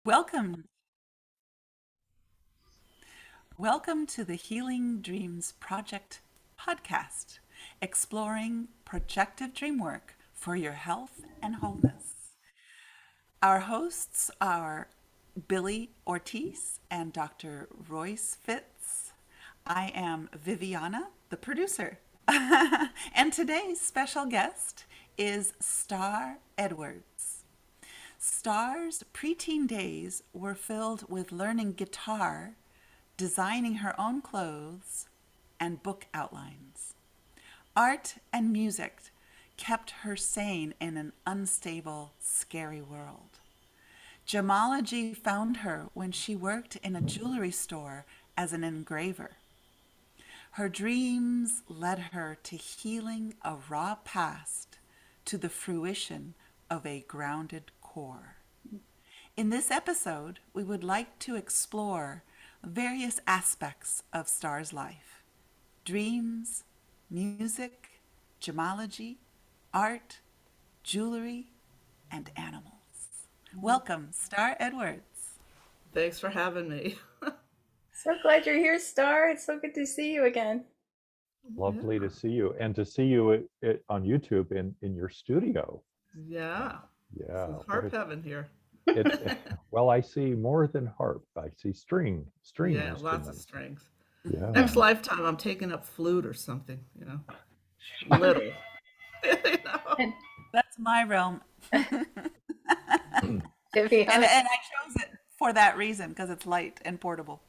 Welcome. Welcome to the Healing Dreams Project podcast, exploring projective dream work for your health and wholeness. Our hosts are Billie Ortiz and Dr. Royce Fitz. I am Viviana, the producer. And today's special guest is Star Edwards. Star's preteen days were filled with learning guitar, designing her own clothes, and book outlines. Art and music kept her sane in an unstable, scary world. Gemology found her when she worked in a jewelry store as an engraver. Her dreams led her to healing a raw past to the fruition of a grounded core. In this episode, we would like to explore various aspects of Star's life: dreams, music, gemology, art, jewelry, and animals. Welcome, Star Edwards. Thanks for having me. So glad you're here, Star. It's so good to see you again. Lovely Yeah. to see you, and to see you on YouTube in your studio. Yeah. Yeah, This is harp heaven here. well, I see more than harp. I see string Yeah, lots of instruments. strings. Yeah. Next lifetime, I'm taking up flute or something. Little. you know? And That's my realm. And Viviana. I chose it for that reason because it's light and portable.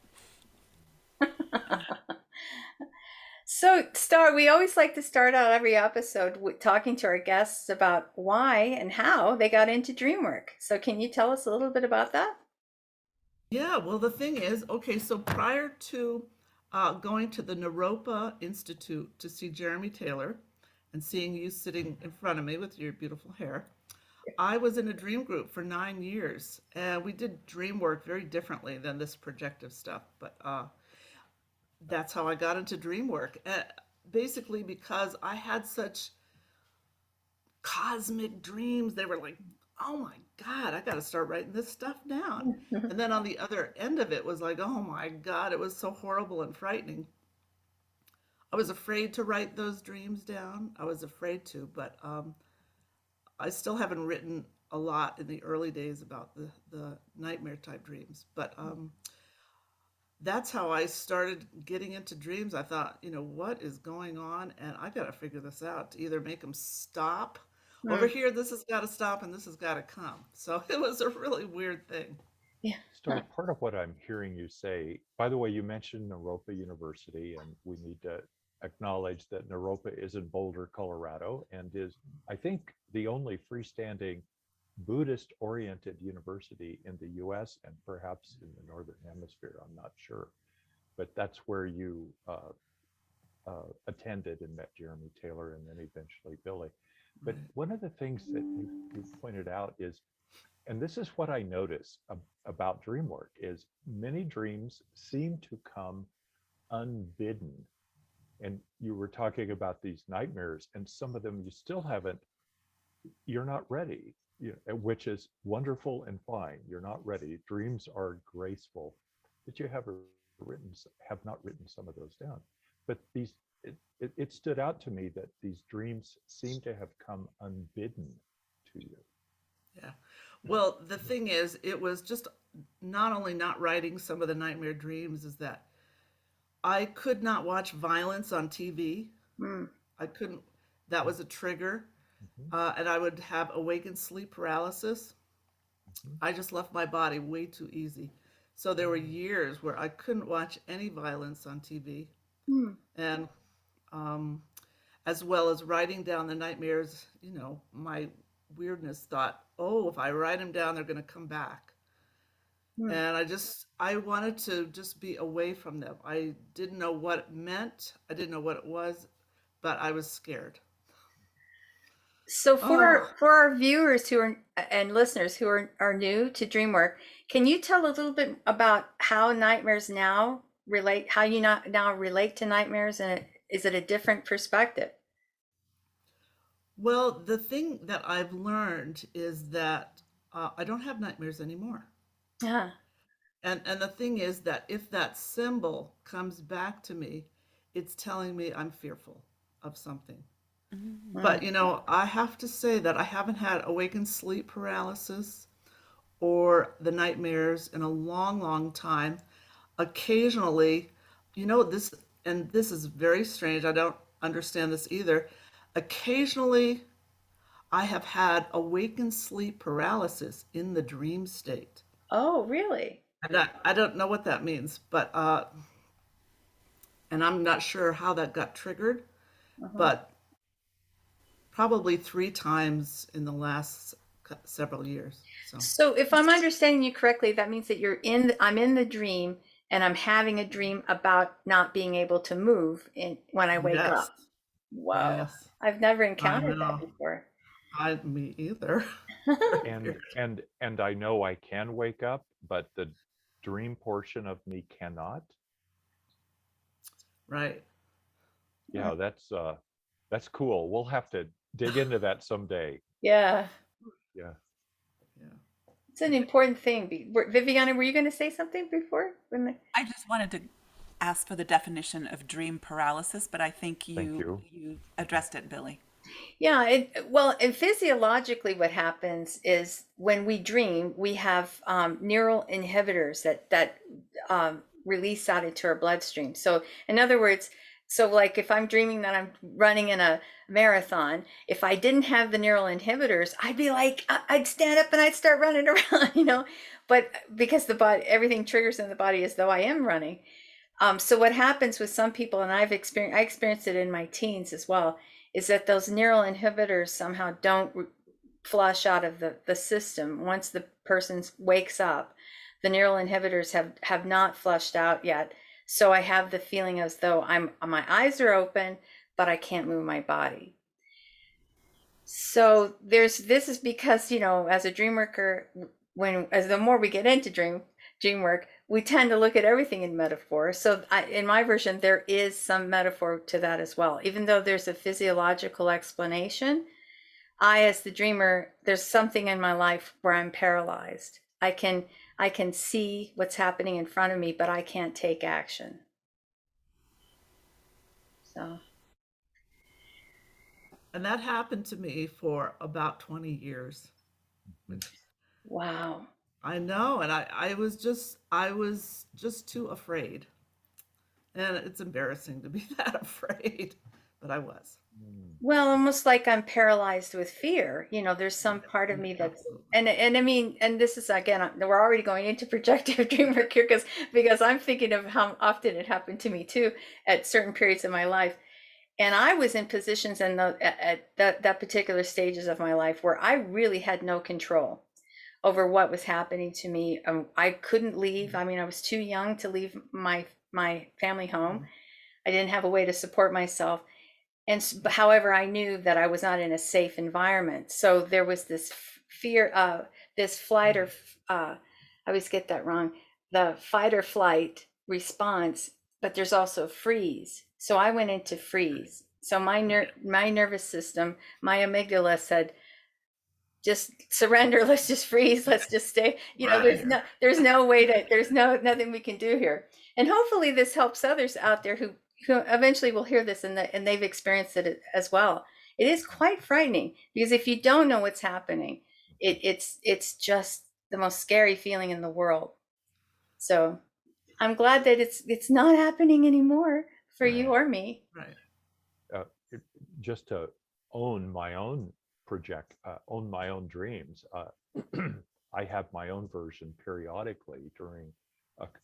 So, Star, we always like to start out every episode with talking to our guests about why and how they got into dream work. So, can you tell us a little bit about that? Yeah, well, the thing is, okay, so prior to going to the Naropa Institute to see Jeremy Taylor and seeing you sitting in front of me with your beautiful hair, I was in a dream group for 9 years, and we did dream work very differently than this projective stuff. But that's how I got into dream work. Basically, because I had such cosmic dreams, they were like, oh my God, I got to start writing this stuff down. And then on the other end of it was like, oh my God, it was so horrible and frightening. I was afraid to write those dreams down. I was afraid to, but I still haven't written a lot in the early days about the nightmare type dreams. But that's how I started getting into dreams. I thought, what is going on? And I got to figure this out to either make them stop. Over Hmm. here, this has got to stop and this has got to come. So it was a really weird thing. Yeah. Star, part of what I'm hearing you say, by the way, you mentioned Naropa University, and we need to acknowledge that Naropa is in Boulder, Colorado, and is, I think, the only freestanding Buddhist oriented university in the US and perhaps in the Northern Hemisphere. I'm not sure. But that's where you attended and met Jeremy Taylor and then eventually Billie. But Right. one of the things that you pointed out is, and this is what I notice about dream work, is many dreams seem to come unbidden. And you were talking about these nightmares, and some of them you still haven't, you're not ready, which is wonderful and fine. You're not ready. Dreams are graceful, but you have not written some of those down. But it stood out to me that these dreams seem to have come unbidden to you. Yeah. Well, the thing is, it was just not only not writing some of the nightmare dreams, is that I could not watch violence on TV. Hmm. I couldn't, that was a trigger. Mhm, And I would have awakened sleep paralysis. mhm. I just left my body way too easy. So there were years where I couldn't watch any violence on TV. Hmm. And um, as well as writing down the nightmares, my weirdness thought, oh, if I write them down, they're going to come back. Hmm. And I wanted to just be away from them. I didn't know what it meant. I didn't know what it was, but I was scared. So, Oh, for our viewers who are and listeners who are new to dream work, can you tell a little bit about how nightmares now relate? How you not now relate to nightmares, and is it a different perspective? well, the thing that I've learned is that I don't have nightmares anymore. Yeah. And the thing is that if that symbol comes back to me, it's telling me I'm fearful of something. Mm. But I have to say that I haven't had awakened sleep paralysis or the nightmares in a long, long time. Occasionally, this, and this is very strange. I don't understand this either. Occasionally, I have had awakened sleep paralysis in the dream state. Oh, really? And I don't know what that means, but and I'm not sure how that got triggered, Uh-huh. but probably 3 times in the last several years. So So if I'm understanding you correctly, that means that I'm in the dream and I'm having a dream about not being able to move when I wake yes, up. Whoa. yes, I've never I encountered that know. before. Me either. Very And weird. I know I can wake up, but the dream portion of me cannot. Right. Yeah, that's cool. We'll have to dig into that someday. Yeah. Yeah. Yeah. It's an important thing. Viviana, were you going to say something before? I just wanted to ask for the definition of dream paralysis, but I think Thank you you. you addressed it, Billy. Yeah, well, and physiologically, what happens is when we dream, we have neural inhibitors that release out into our bloodstream. So, in other words, so like if I'm dreaming that I'm running in a marathon, if I didn't have the neural inhibitors, I'd be like, I'd stand up and I'd start running around, But because the body, everything triggers in the body as though I am running. So what happens with some people, and I experienced it in my teens as well, is that those neural inhibitors somehow don't flush out of the system. Once the person wakes up, the neural inhibitors have not flushed out yet. So I have the feeling as though my eyes are open, but I can't move my body. So this is because, as a dream worker, as the more we get into dream work, we tend to look at everything in metaphor. So in my version, there is some metaphor to that as well. Even though there's a physiological explanation, as the dreamer, there's something in my life where I'm paralyzed. I can see what's happening in front of me, but I can't take action. So, And that happened to me for about 20 years, Mhm. which wow. I know. And I was just too afraid. And it's embarrassing to be that afraid, but I was. Mm. Well, almost like I'm paralyzed with fear. There's some part of me that's, Absolutely. and I mean, and this is again, we're already going into projective dream work here because I'm thinking of how often it happened to me too at certain periods of my life. And I was in positions at that particular stages of my life where I really had no control over what was happening to me. I couldn't leave. I mean, I was too young to leave my family home. Mhm. I didn't have a way to support myself. And however, I knew that I was not in a safe environment. So there was this fear of this flight or I always get that wrong, the fight or flight response, but there's also freeze. So I went into freeze. So my nervous system, my amygdala said, just surrender, let's just freeze, let's just stay, Right. there's no way to, there's nothing we can do here. And hopefully this helps others out there who eventually will hear this, and they've experienced it as well. It is quite frightening because if you don't know what's happening, it's just the most scary feeling in the world. So I'm glad that it's not happening anymore for you Right. or me. Right. Uh, it- just to own my own own my own dreams. I have my own version periodically during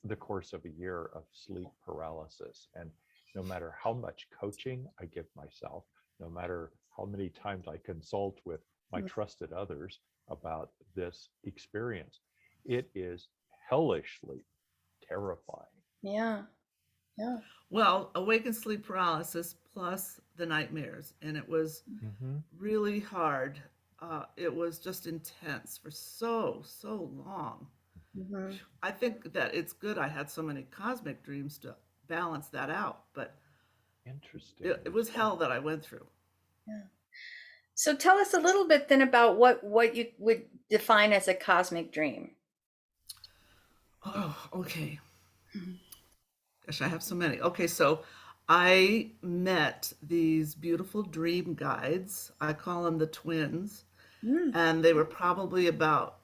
the course of a year of sleep paralysis, and no matter how much coaching I give myself, no matter how many times I consult with my trusted others about this experience, it is hellishly terrifying. Yeah, yeah. Well, awakened sleep paralysis plus the nightmares. And it was Hmm. really hard. It was just intense for so, so long. Hmm. I think that it's good I had so many cosmic dreams to balance that out, but Interesting. it was hell that I went through. Yeah. So tell us a little bit then about what you would define as a cosmic dream. Oh, okay. Mhm. Gosh, I have so many. Okay, so I met these beautiful dream guides. I call them the twins, Mm. and they were probably about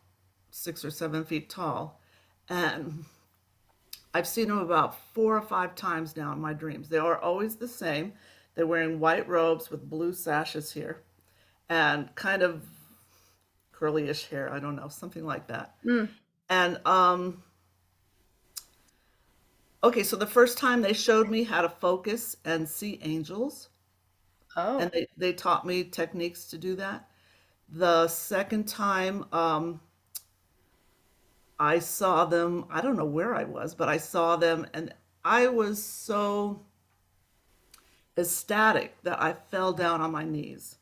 6 or 7 feet tall. And I've seen them about 4 or 5 times now in my dreams. They are always the same. They're wearing white robes with blue sashes here and kind of curly-ish hair. I don't know, something like that. Mm. And okay, so the first time they showed me how to focus and see angels, and Oh. they taught me techniques to do that. The second time, I saw them, I don't know where I was, but I saw them, and I was so ecstatic that I fell down on my knees.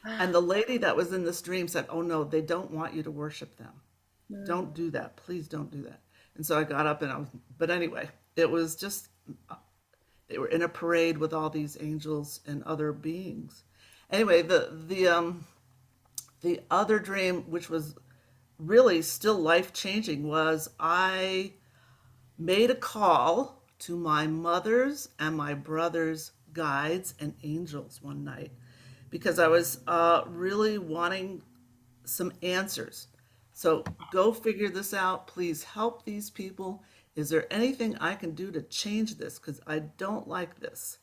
And the lady that was in this dream said, "Oh no, they don't want you to worship them. Mm. Don't do that. Please don't do that." And so I got up and but anyway, it was just, they were in a parade with all these angels and other beings. Anyway, the other dream, which was really still life changing, was I made a call to my mother's and my brother's guides and angels one night because I was really wanting some answers. So go figure this out. Please help these people. Is there anything I can do to change this? Because I don't like this.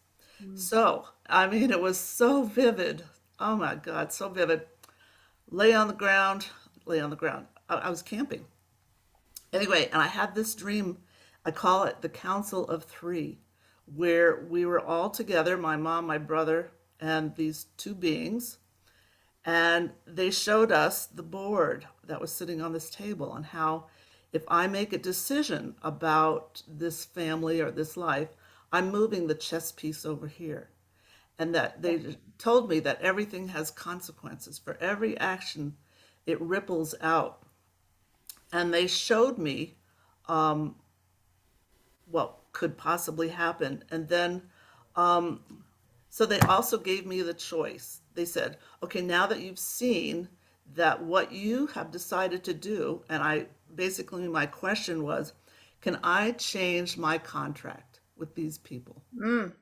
Mm. So, I mean, it was so vivid. Oh my God, so vivid. Lay on the ground, lay on the ground. I was camping. Anyway, and I had this dream. I call it the Council of Three, where we were all together, my mom, my brother, and these two beings. And they showed us the board that was sitting on this table and how if I make a decision about this family or this life, I'm moving the chess piece over here. And that they told me that everything has consequences. For every action, it ripples out. And they showed me what could possibly happen. And then, so they also gave me the choice. They said, okay, now that you've seen that what you have decided to do, and I basically, my question was, can I change my contract with these people? Mm.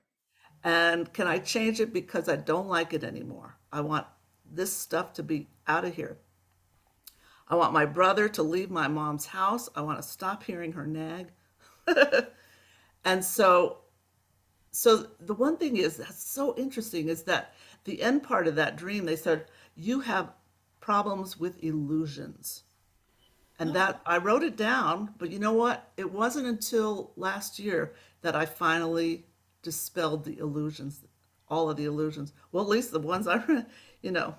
And can I change it because I don't like it anymore? I want this stuff to be out of here. I want my brother to leave my mom's house. I want to stop hearing her nag. And so the one thing is that's so interesting is that the end part of that dream, they said, you have problems with illusions. And that I wrote it down, but you know what? It wasn't until last year that I finally dispelled the illusions, all of the illusions. Well, at least the ones you know,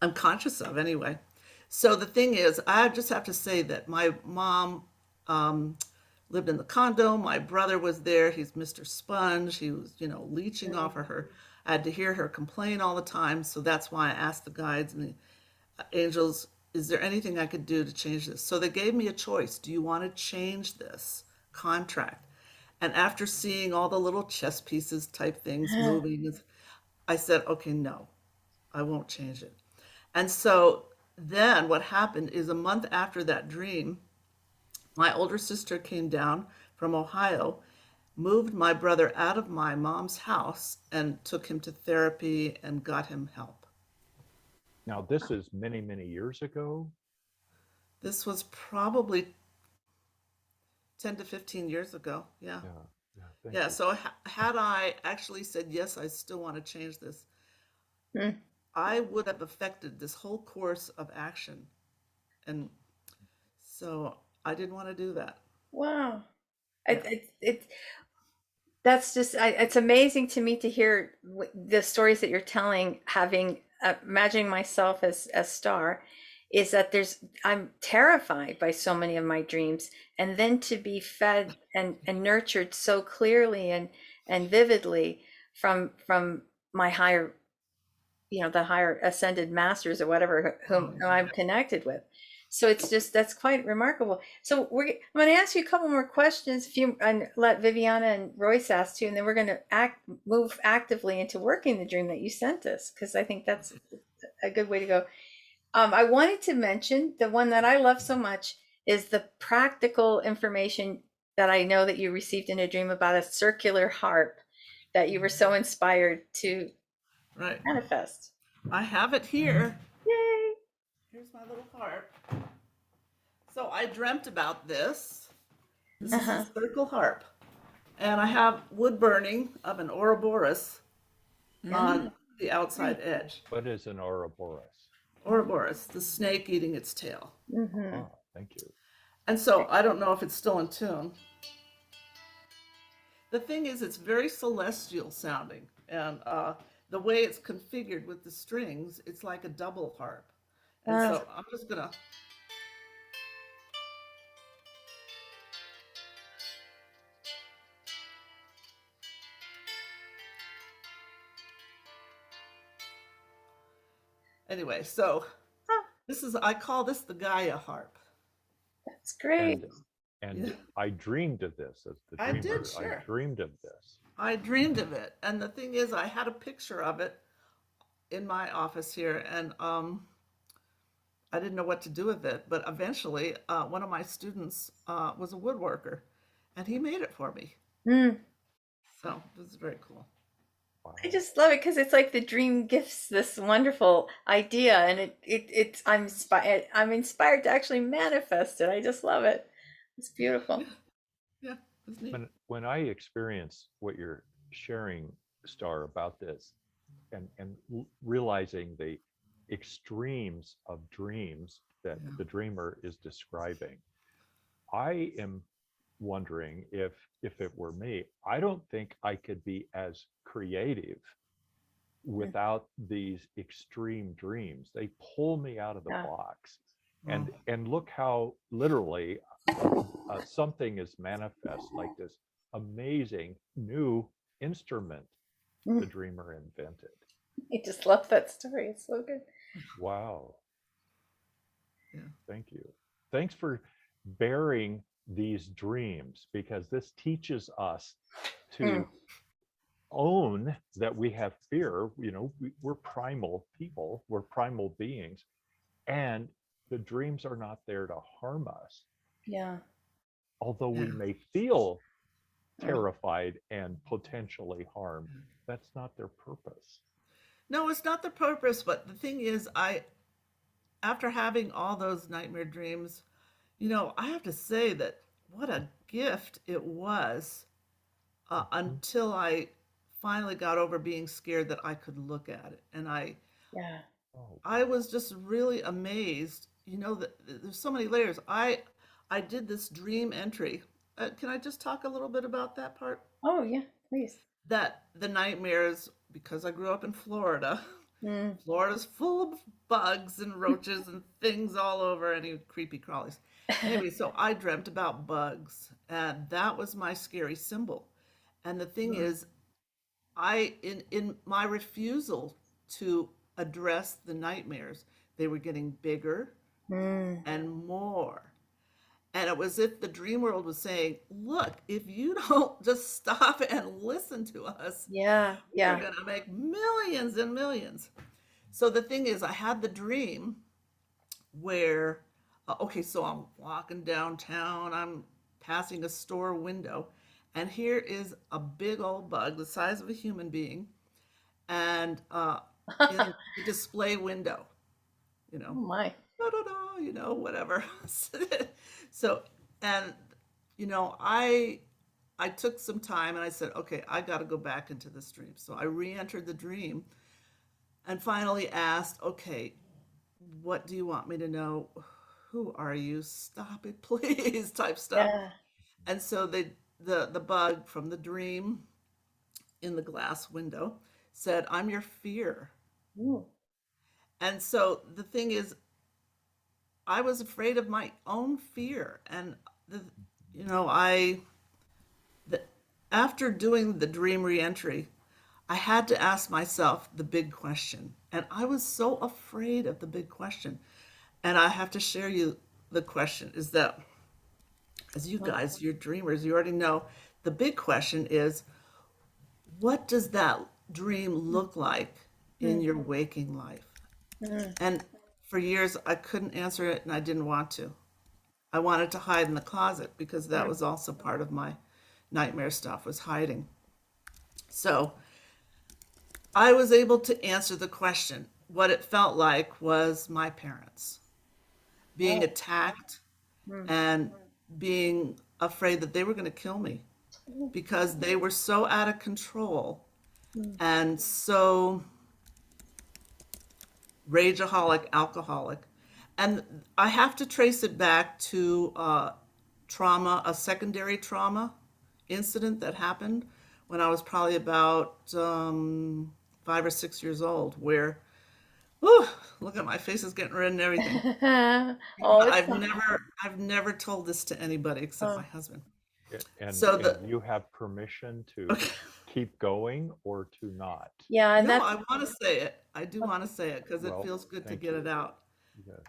I'm conscious of anyway. So the thing is, I just have to say that my mom um, lived in the condo. My brother was there. He's Mr. Sponge. He was, leeching off of her. I had to hear her complain all the time. So that's why I asked the guides and the angels, is there anything I could do to change this? So they gave me a choice. Do you want to change this contract? And after seeing all the little chess pieces type things moving, I said, okay, no, I won't change it. And so then what happened is a month after that dream, my older sister came down from Ohio, moved my brother out of my mom's house, and took him to therapy and got him help. Now, this is many, many years ago. This was probably 10 to 15 years ago. Yeah. Yeah, yeah, thank Yeah. you. So had I actually said, yes, I still want to change this, Mm. I would have affected this whole course of action. And so I didn't want to do that. Wow. Yeah. It that's just it's amazing to me to hear the stories that you're telling, having imagining myself as Star, is that I'm terrified by so many of my dreams, and then to be fed and nurtured so clearly and vividly from my higher, the higher ascended masters or whatever whom Oh, I'm connected with. So it's just that's quite remarkable. So I'm going to ask you a couple more questions, and let Viviana and Royce ask too, and then we're going to move actively into working the dream that you sent us, because I think that's okay. a good way to go. I wanted to mention the one that I love so much. is the practical information that I know that you received in a dream about a circular harp that you were so inspired to Right. manifest. I have it here. Yay! Here's my little harp. So I dreamt about this. This is a Uh-huh. circle harp. And I have wood burning of an Ouroboros Mm. on the outside edge. What is an Ouroboros? Ouroboros, the snake eating its tail. Mm-hmm. Ah, thank you. And so I don't know if it's still in tune. The thing is, it's very celestial sounding. And the way it's configured with the strings, it's like a double harp. And so I'm just going to. Anyway, so I call this the Gaia harp. That's great. And Yeah. I dreamed of this as the I dreamer. did, sure. I dreamed of this. I dreamed of it. And the thing is, I had a picture of it in my office here, and I didn't know what to do with it. But eventually, one of my students was a woodworker, and he made it for me. Mm. So this is very cool. Wow. I just love it because it's like the dream gifts this wonderful idea, and it's I'm inspired to actually manifest it. I just love it. It's beautiful. Yeah, it's neat. When I experience what you're sharing, Star, about this, and realizing the extremes of dreams that Yeah. the dreamer is describing, I am wondering if it were me, I don't think I could be as creative without these extreme dreams. They pull me out of the Yeah. box. Oh, And look how literally something is manifest, like this amazing new instrument the dreamer invented. I just love that story. It's so good. Wow. yeah. Thank you. Thanks for bearing these dreams, because this teaches us to Mm. own that we have fear. You know, we're primal people, we're primal beings, and the dreams are not there to harm us. Yeah. Although we Yeah. may feel terrified and potentially harmed, that's not their purpose. No, it's not the purpose. But the thing is, after having all those nightmare dreams, I have to say that what a gift it was until I finally got over being scared that I could look at it. And Yeah. Oh, I was just really amazed, that there's so many layers. I did this dream entry. Can I just talk a little bit about that part? Oh, yeah. Please. That the nightmares, because I grew up in Florida. Mm. Florida's full of bugs and roaches and things all over, any creepy crawlies. Anyway, so I dreamt about bugs, and that was my scary symbol. And the thing is, in my refusal to address the nightmares, they were getting bigger Mm. and more. And it was as if the dream world was saying, look, if you don't just stop and listen to us, Yeah. we're Yeah. going to make millions and millions. So the thing is, I had the dream where, okay, so I'm walking downtown, I'm passing a store window, and here is a big old bug the size of a human being, and in the display window, Oh my. da, da, da, whatever. So, and I took some time and I said, okay, I got to go back into this dream. So I re-entered the dream and finally asked, okay, what do you want me to know? Who are you? Stop it, please, type stuff. Yeah. And so the bug from the dream in the glass window said, I'm your fear. Ooh. And so the thing is, I was afraid of my own fear. And the, you know, the, after doing the dream reentry, I had to ask myself the big question. And I was so afraid of the big question. And I have to share you the question is that, as you guys, you're dreamers, you already know the big question is, what does that dream look like in your waking life? Mm. And for years, I couldn't answer it and I didn't want to. I wanted to hide in the closet because that was also part of my nightmare stuff, was hiding. So I was able to answer the question. What it felt like was my parents being Oh. attacked Mm. and being afraid that they were going to kill me because they were so out of control Mm. and so rageaholic, alcoholic. And I have to trace it back to trauma, a secondary trauma incident that happened when I was probably about 5 or 6 years old, where, whew, look at my face is getting red and everything. Oh, it's I've never, I've never told this to anybody except my oh, husband. And So and the, you have permission to okay, keep going or to not. yeah, and no, that's I want to say it. I do want to say it because it Well, feels good to thank get you. it out. Yes.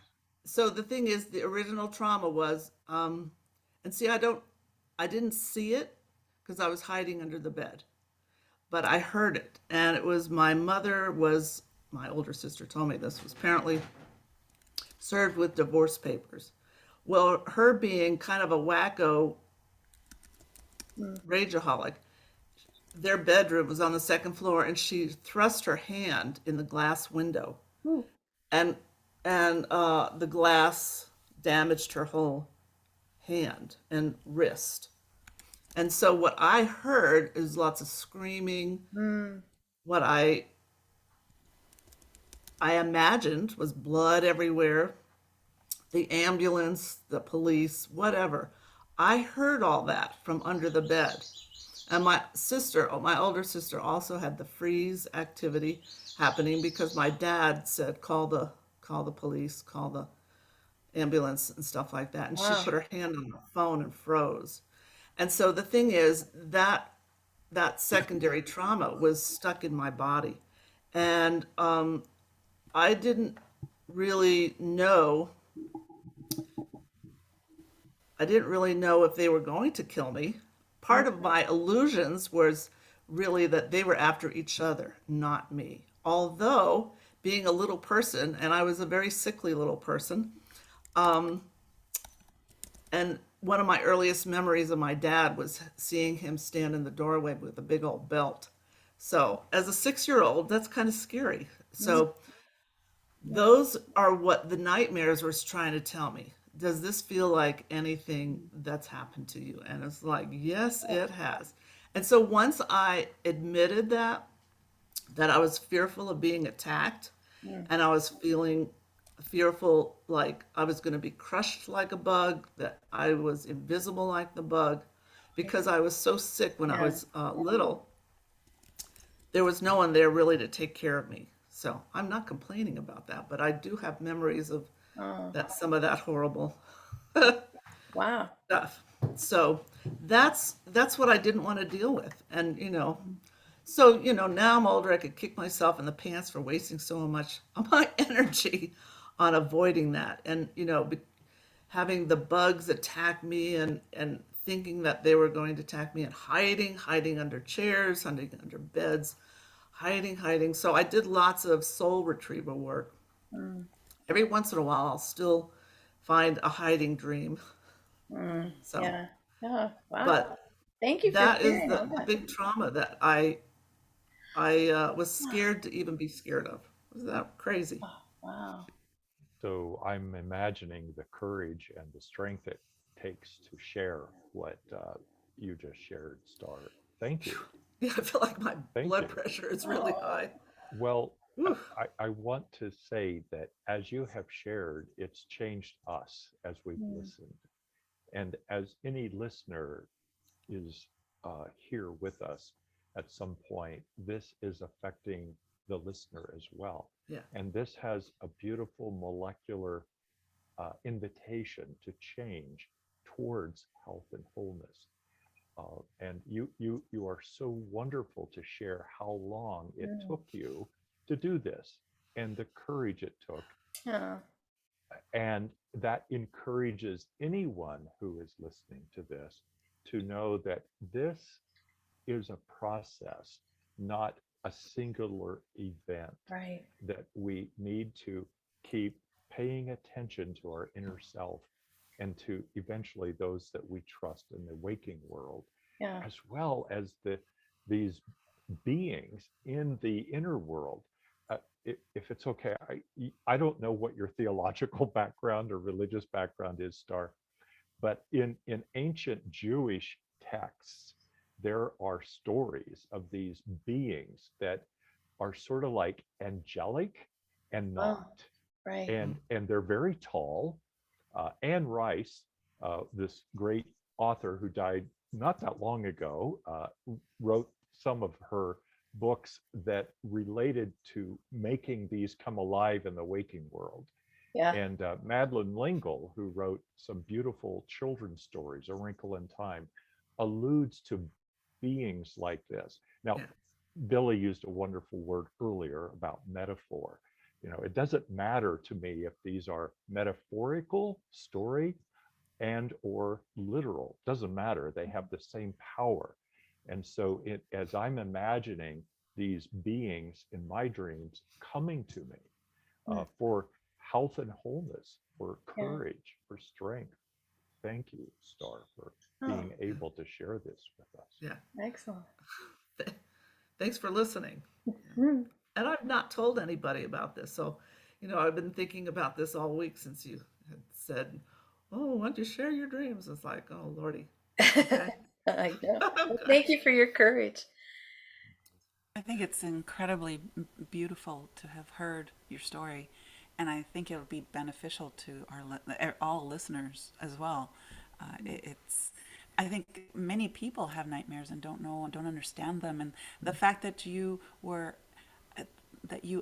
So the thing is, the original trauma was, and see, I didn't see it because I was hiding under the bed, but I heard it, and it was my mother was, my older sister told me this, was apparently served with divorce papers. Well, her being kind of a wacko mm, rageaholic, their bedroom was on the second floor, and she thrust her hand in the glass window, ooh, and the glass damaged her whole hand and wrist. And so what I heard is lots of screaming. mm, What I imagined was blood everywhere, the ambulance, the police, whatever. I heard all that from under the bed. And my sister, my older sister, also had the freeze activity happening because my dad said, call the police, call the ambulance and stuff like that. And she wow. put her hand on the phone and froze. And so the thing is that secondary trauma was stuck in my body, and I didn't really know. I didn't really know if they were going to kill me. Part of my illusions was really that they were after each other, not me. Although being a little person, and I was a very sickly little person, and one of my earliest memories of my dad was seeing him stand in the doorway with a big old belt. So, as a 6 year old, that's kind of scary. Mm, So, those are what the nightmares was trying to tell me. Does this feel like anything that's happened to you? And it's like, yes, it has. And so once I admitted that I was fearful of being attacked, mm, and I was feeling fearful like I was going to be crushed like a bug, that I was invisible like the bug, because I was so sick when I yeah. was little. There was no one there really to take care of me. So I'm not complaining about that, but I do have memories of Oh, that, some of that horrible wow. stuff. So that's what I didn't want to deal with. And so now I'm older, I could kick myself in the pants for wasting so much of my energy on avoiding that. And having the bugs attack me, and thinking that they were going to attack me, and hiding under chairs, hiding under beds, hiding. So I did lots of soul retrieval work. Mm, Every once in a while, I'll still find a hiding dream. So, yeah. Oh, wow. but Thank you for that is sharing all the that. big trauma that I was scared to even be scared of. Was that crazy? Oh, wow. So I'm imagining the courage and the strength it takes to share what you just shared, Star. Thank you. Yeah, I feel like my Thank blood you. pressure is really Oh, high. Well, Whew. I want to say that as you have shared, it's changed us as we've mm, listened. And as any listener is here with us at some point, this is affecting the listener as well. Yeah. And this has a beautiful molecular invitation to change towards health and wholeness. And you are so wonderful to share how long it mm, took you to do this and the courage it took. oh, And that encourages anyone who is listening to this to know that this is a process, not a singular event, right. that we need to keep paying attention to our inner self and to eventually those that we trust in the waking world, Yeah. as well as these beings in the inner world. If it's okay, I don't know what your theological background or religious background is, Star, but in ancient Jewish texts, there are stories of these beings that are sort of like angelic and Oh, not, right. and they're very tall. Anne Rice, this great author who died not that long ago, wrote some of her books that related to making these come alive in the waking world. Yeah. And Madeline L'Engle, who wrote some beautiful children's stories, A Wrinkle in Time, alludes to beings like this. Now, Yeah. Billie used a wonderful word earlier about metaphor. It doesn't matter to me if these are metaphorical story and or literal. Doesn't matter. They have the same power. And so as I'm imagining these beings in my dreams coming to me Mm, for health and wholeness, for yeah. courage, for strength. Thank you, Star, for Oh, being able to share this with us. Yeah. excellent. Thanks for listening. Yeah. Mm. And I've not told anybody about this. So, I've been thinking about this all week since you had said, "Oh, why don't you share your dreams?" It's like, "Oh, Lordy." Okay. I know. Well, Okay. thank you for your courage. I think it's incredibly beautiful to have heard your story, and I think it'll be beneficial to all listeners as well. It's I think many people have nightmares and don't know and don't understand them, and the fact that you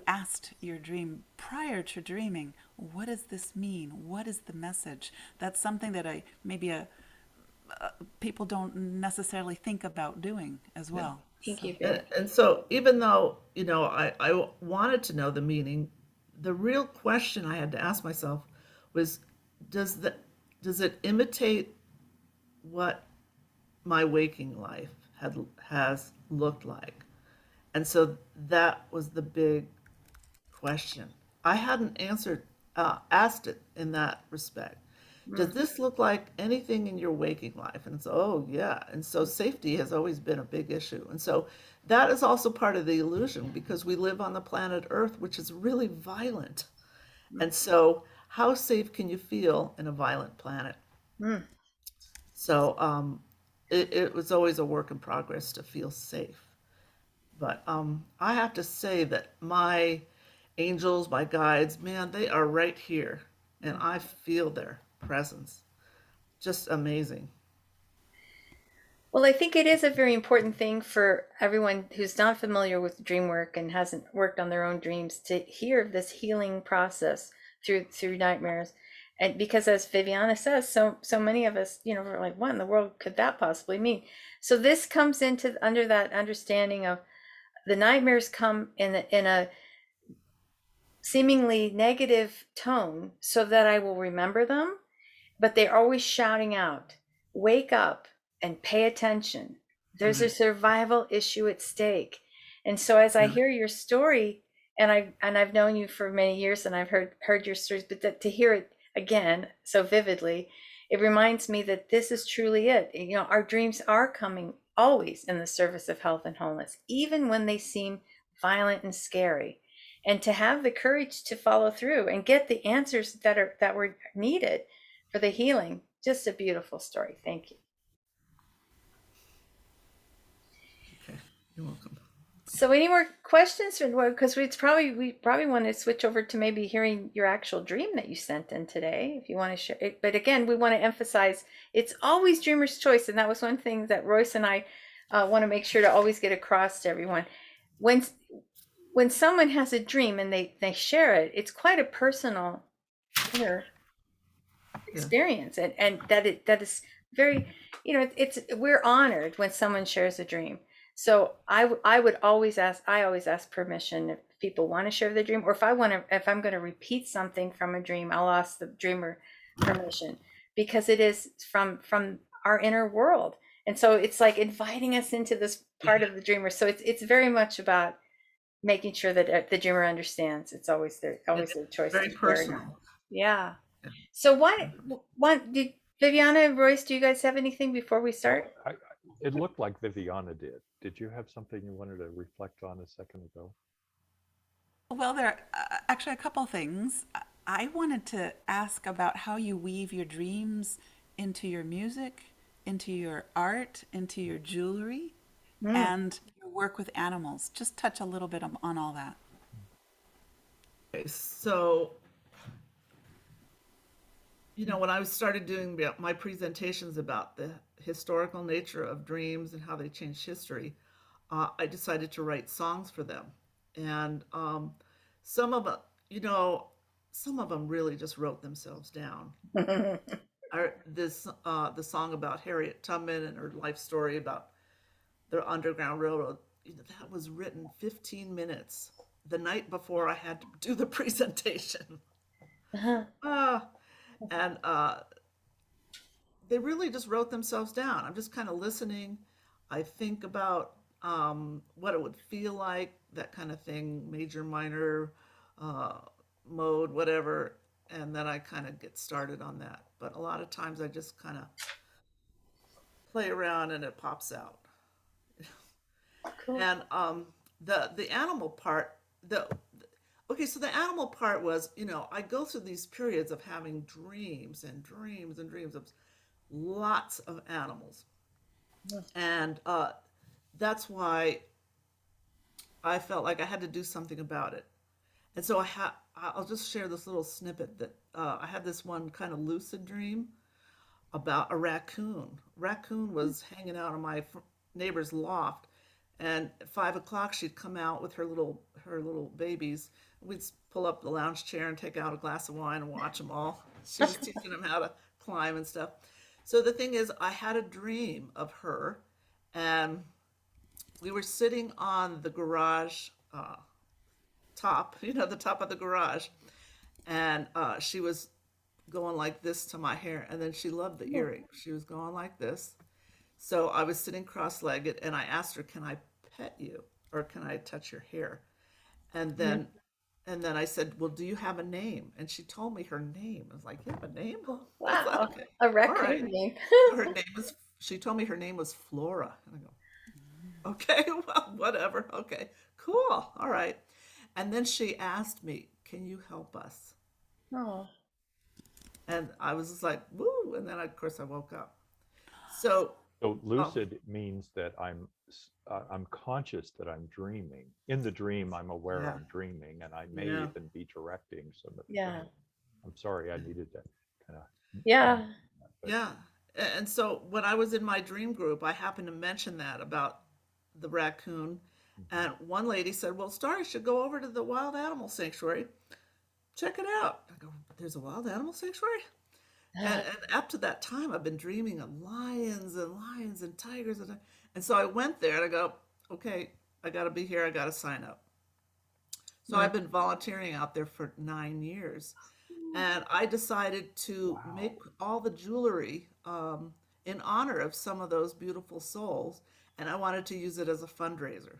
asked your dream prior to dreaming, what does this mean? What is the message? That's something that people don't necessarily think about doing as Yeah. well. Thank So. you, And, Billie. and so, even though, I wanted to know the meaning, the real question I had to ask myself was, does the does it imitate what my waking life has looked like? And so that was the big question. I hadn't asked it in that respect. Does Mm, this look like anything in your waking life? And so, oh, yeah. And so safety has always been a big issue. And so that is also part of the illusion because we live on the planet Earth, which is really violent. mm, And so, how safe can you feel in a violent planet? mm. So, it was always a work in progress to feel safe. But I have to say that my angels, my guides, man, they are right here. And Mm. I feel their presence. Just amazing. Well, I think it is a very important thing for everyone who's not familiar with dream work and hasn't worked on their own dreams to hear of this healing process through nightmares. And because as Viviana says, so many of us, we're like, what in the world could that possibly mean? So this comes into under that understanding of the nightmares come in a seemingly negative tone so that I will remember them, but they're always shouting out, wake up and pay attention. There's a Right. survival issue at stake. And so as I Yeah. hear your story, and I've known you for many years and I've heard your stories, but to hear it again so vividly, it reminds me that this is truly it. Our dreams are coming always in the service of health and wholeness, even when they seem violent and scary. And to have the courage to follow through and get the answers that were needed for the healing. Just a beautiful story. Thank you. Okay. You're welcome. So, any more questions? Because we probably want to switch over to maybe hearing your actual dream that you sent in today, if you want to share it. But again, we want to emphasize it's always dreamer's choice, and that was one thing that Royce and I want to make sure to always get across to everyone. When when someone has a dream and they share it, it's quite a personal inner Yeah. experience, and that is very, it's we're honored when someone shares a dream. So I would always ask, I always ask permission if people want to share their dream, or if I'm going to repeat something from a dream, I'll ask the dreamer permission, because it is from our inner world. And so it's like inviting us into this part of the dreamer. So it's very much about making sure that the dreamer understands. It's always And their choice very to share or not. personal. Yeah. So what did Viviana and Royce, do you guys have anything before we Well, start? it looked like Viviana did. Did you have something you wanted to reflect on a second ago? Well, there are actually a couple things. I wanted to ask about how you weave your dreams into your music, into your art, into your jewelry, Mm. and your work with animals. Just touch a little bit on all that. Okay, so when I started doing my presentations about the historical nature of dreams and how they changed history, I decided to write songs for them. And some of them, you know, some of them really just wrote themselves down. The song about Harriet Tubman and her life story about the Underground Railroad, that was written 15 minutes the night before I had to do the presentation. Uh-huh. Uh, and They really just wrote themselves down. I'm just kind of listening. I think about what it would feel like, that kind of thing, major, minor, uh, mode, whatever. And then I kind of get started on that. But a lot of times I just kind of play around and it pops out. Cool. And the animal part, the okay, so the animal part was, I go through these periods of having dreams and dreams and dreams of lots of animals. And that's why I felt like I had to do something about it. And so I'll just share this little snippet that I had this one kind of lucid dream about a raccoon. Raccoon was hanging out on my neighbor's loft, and at 5 o'clock she'd come out with her little babies. We'd pull up the lounge chair and take out a glass of wine and watch them all. She was teaching them how to climb and stuff. So the thing is, I had a dream of her, and we were sitting on the garage top, the top of the garage, and she was going like this to my hair, and then she loved the earring. She was going like this. So I was sitting cross-legged, and I asked her, "Can I pet you, or can I touch your hair?" And Mhm. then, and then I said, "Well, do you have a name?" And she told me her name. I was like, "You have a name?" I was like, Wow, "Okay, a all right." raccoon name. So her name was. She told me her name was Flora, and I go, "Okay, well, whatever. Okay, cool, all right." And then she asked me, "Can you help us?" Oh, And I was just like, "Woo!" And then, of course, I woke up. So, So oh, lucid means that I'm conscious that I'm dreaming. In the dream, I'm aware yeah, I'm dreaming, and I may yeah, even be directing some of the yeah, dream. I'm sorry, I needed to kind of, yeah. but yeah. And so when I was in my dream group, I happened to mention that about the raccoon. mhm. And one lady said, "Well, Star, you should go over to the wild animal sanctuary. Check it out." I go, "There's a wild animal sanctuary?" And up to that time, I've been dreaming of lions and tigers. And so I went there and I go, "Okay, I got to be here. I got to sign up." So Mm. I've been volunteering out there for 9 years. And I decided to Wow. make all the jewelry in honor of some of those beautiful souls. And I wanted to use it as a fundraiser.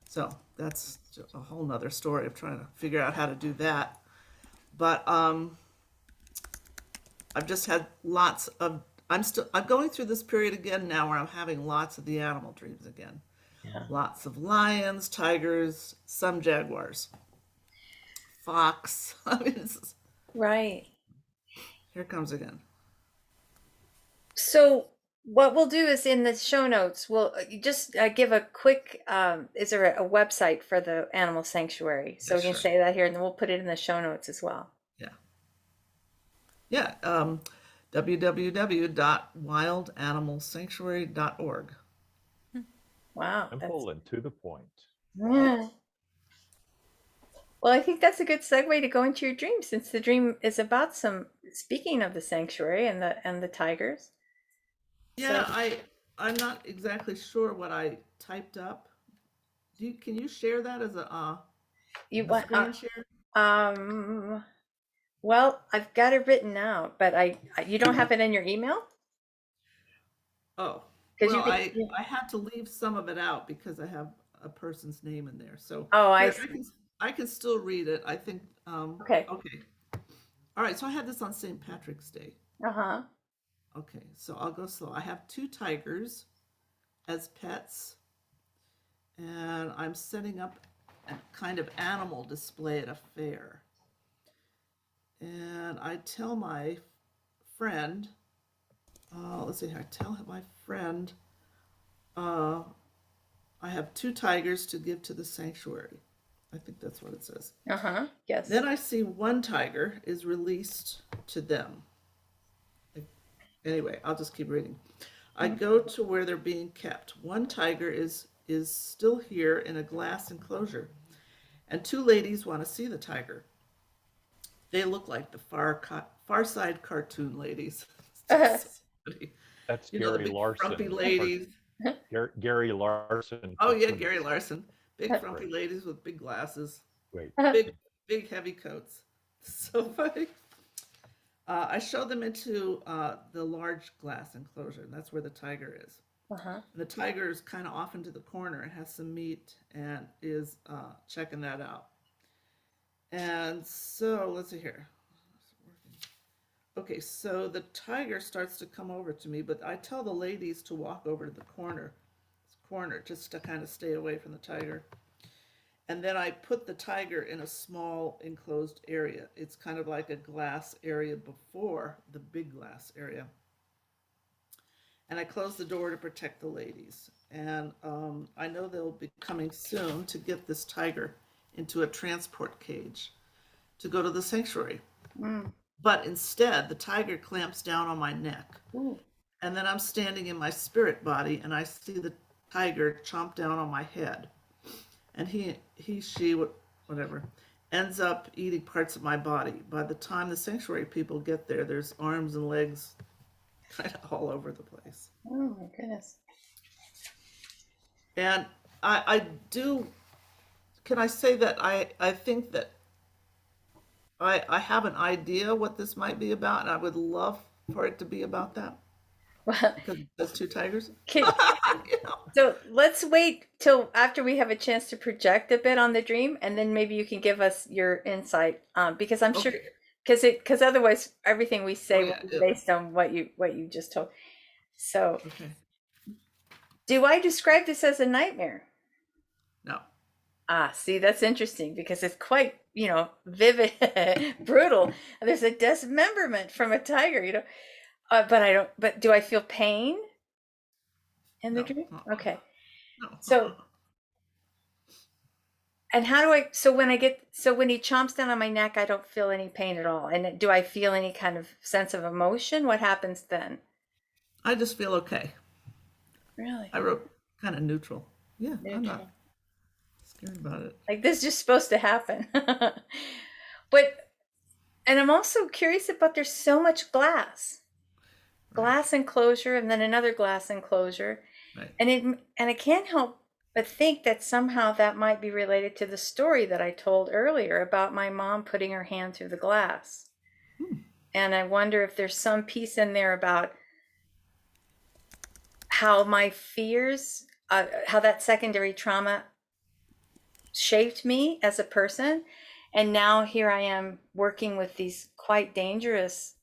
So that's just a whole nother story of trying to figure out how to do that. But I've just had lots of. I'm going through this period again now where I'm having lots of the animal dreams again. Yeah. Lots of lions, tigers, some jaguars, fox. I mean, Right. here comes again. So what we'll do is in the show notes, we'll just give a quick, is there a website for the animal sanctuary? Yeah, So we can sure. say that here and then we'll put it in the show notes as well. Yeah. Yeah. www.wildanimalsanctuary.org. Wow. That's, Simple and to the point. yeah. Well, I think that's a good segue to go into your dream since the dream is about speaking of the sanctuary and the tigers. So Yeah, I'm not exactly sure what I typed up. Can you share that as you a want, screen share? um, well, I've got it written out, but you don't have it in your email? Oh, Because you well, could, I had to leave some of it out because I have a person's name in there. So oh, I here see. I can still read it. I think Okay. okay. All right, so I had this on St. Patrick's Day. Uh-huh. Okay, so I'll go slow. I have two tigers as pets, and I'm setting up a kind of animal display at a fair. And I tell my friend, let's see here, I tell my friend, uh, I have two tigers to give to the sanctuary. I think that's what it says. Uh-huh. Yes. Then I see one tiger is released to them. Anyway, I'll just keep reading. I go to where they're being kept. One tiger is still here in a glass enclosure, and two ladies want to see the tiger. They look like the Far Side cartoon ladies. Uh-huh. So funny. That's You know, the Gary big Larson. frumpy ladies. Gary Larson. Oh yeah, cartoonist. Gary Larson. Big frumpy Right. ladies with big glasses, Wait. big heavy coats. So funny. I show them into the large glass enclosure, and that's where the tiger is. Uh-huh. The tiger is kind of off into the corner and has some meat and is checking that out. And so let's see here. Okay, so the tiger starts to come over to me, but I tell the ladies to walk over to the corner just to kind of stay away from the tiger. And then I put the tiger in a small enclosed area. It's kind of like a glass area before the big glass area. And I close the door to protect the ladies. And I know they'll be coming soon to get this tiger into a transport cage to go to the sanctuary. Mm. But instead, the tiger clamps down on my neck. Ooh. And then I'm standing in my spirit body and I see the tiger chomp down on my head. And she, whatever, ends up eating parts of my body. By the time the sanctuary people get there, there's arms and legs kind of all over the place. Oh my goodness. And I do, can I say that I think that I have an idea what this might be about, and I would love for it to be about that. Well, Because those two tigers. can, You know. so let's wait till after we have a chance to project a bit on the dream, and then maybe you can give us your insight. Because I'm sure, Okay. because otherwise everything we say Oh, yeah, will be yeah. based on what you just told. So, Okay. do I describe this as a nightmare? No. Ah, see, that's interesting because it's quite, vivid, brutal. There's a dismemberment from a tiger. But I don't. But do I feel pain in the No. dream? Uh-uh. Okay. No. So, and how do I? So when he chomps down on my neck, I don't feel any pain at all. And do I feel any kind of sense of emotion? What happens then? I just feel okay. Really? I wrote kind of neutral. Yeah, I'm Neutral. not scared about it. Like this is just supposed to happen. But, and I'm also curious about there's so much glass enclosure, and then another glass enclosure. Right. And I can't help but think that somehow that might be related to the story that I told earlier about my mom putting her hand through the glass. And I wonder if there's some piece in there about how my fears, how that secondary trauma shaped me as a person. And now here I am working with these quite dangerous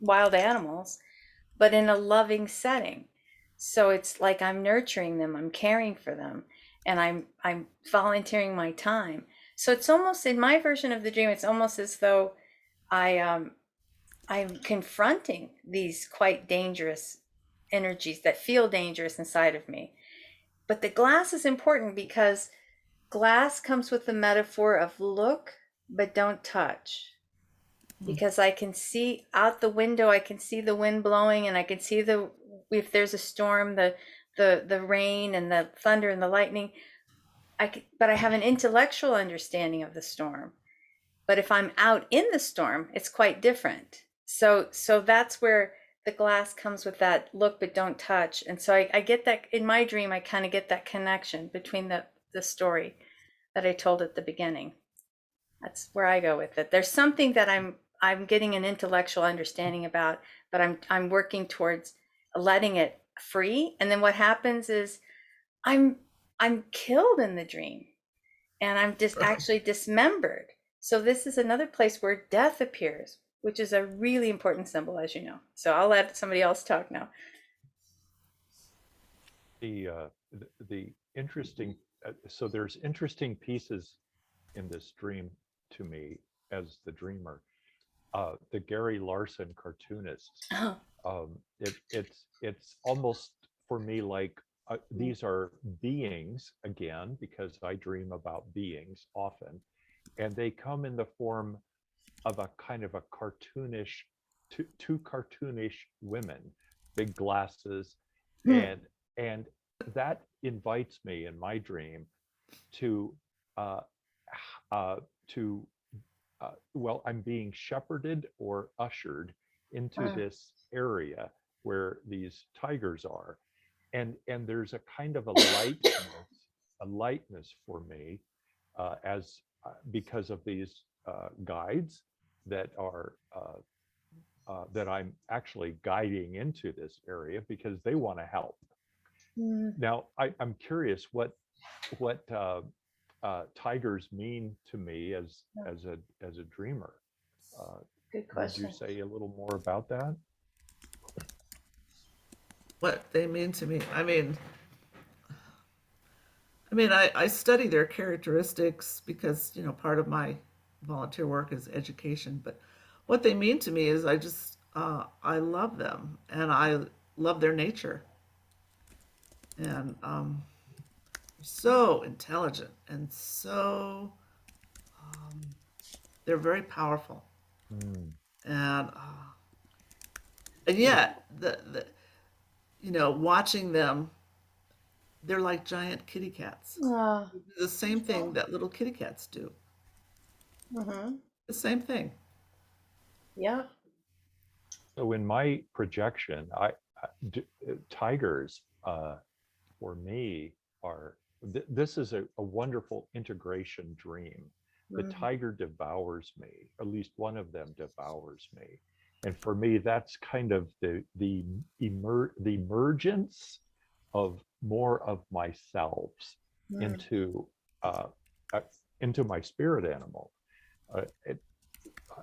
wild animals, but in a loving setting. So it's like I'm nurturing them, I'm caring for them, and I'm volunteering my time. So it's almost, in my version of the dream, it's almost as though I'm confronting these quite dangerous energies that feel dangerous inside of me. But the glass is important because glass comes with the metaphor of look but don't touch. Because I can see out the window, I can see the wind blowing, and I can see if there's a storm, the rain and the thunder and the lightning. But I have an intellectual understanding of the storm. But if I'm out in the storm, it's quite different. So that's where the glass comes with that look but don't touch. And so I get that in my dream. I kind of get that connection between the story that I told at the beginning. That's where I go with it. There's something that I'm getting an intellectual understanding about, but I'm working towards letting it free. And then what happens is I'm killed in the dream, and I'm just actually dismembered. So this is another place where death appears. which is a really important symbol, as you know. So I'll let somebody else talk now. The interesting so there's interesting pieces in this dream to me as the dreamer. The Gary Larson cartoonists. It's almost for me like these are beings again, because I dream about beings often, and they come in the form of a kind of a cartoonish, two cartoonish women, big glasses, and and that invites me in my dream to uh, uh, to well, I'm being shepherded or ushered into this area where these tigers are, and there's a kind of a lightness for me as because of these guides that are that I'm actually guiding into this area because they want to help. Now, I'm curious what tigers mean to me as a dreamer. Uh, Good would you question. say a little more about that? What they mean to me. I study their characteristics because, part of my volunteer work is education. But what they mean to me is I love them and I love their nature. And so intelligent and they're very powerful. Mm, And yet, watching them, they're like giant kitty cats. Oh, The same thing that little kitty cats do. mm-hmm. The same thing. Yeah. so in my projection, tigers for me are this is a wonderful integration dream. The Mm-hmm. tiger devours me, at least one of them devours me, and for me that's kind of the emergence of more of myself into uh, uh, into my spirit animal. It,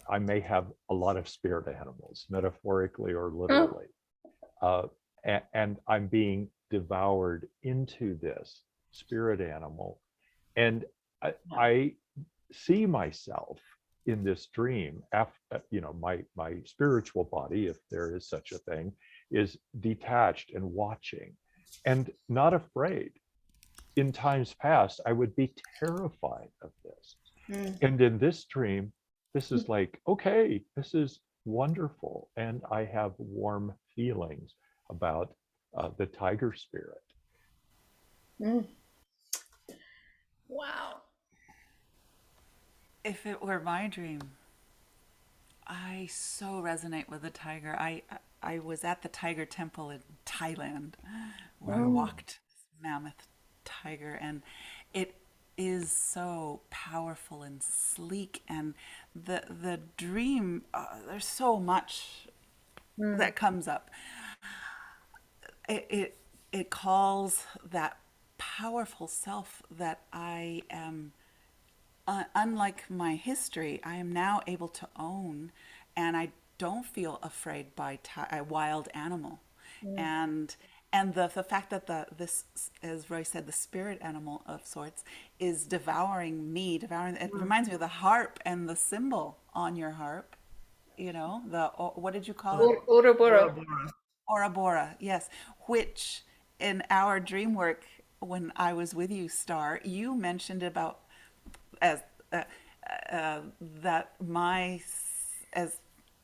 I may have a lot of spirit animals, metaphorically or Oh, literally, uh, and I'm being devoured into this spirit animal, and I see myself in this dream. After my spiritual body, if there is such a thing, is detached and watching, and not afraid. In times past, I would be terrified of this, mm. and in this dream, this is like, okay, this is wonderful, and I have warm feelings about the tiger spirit. Mm. Wow. If it were my dream, I so resonate with the tiger. I was at the tiger temple in Thailand where I Mm. walked this mammoth tiger, and it is so powerful and sleek, and the dream, there's so much Mm. that comes up. It calls that powerful self that I am, unlike my history, I am now able to own, and I don't feel afraid by a wild animal, Mm. and the fact that this, as Roy said, the spirit animal of sorts is devouring me, devouring. It reminds me of the harp and the symbol on your harp. What did you call it? Ouroboros. Ouroboros. Orabora, yes, which in our dream work, when I was with you, Star, you mentioned about as uh, that as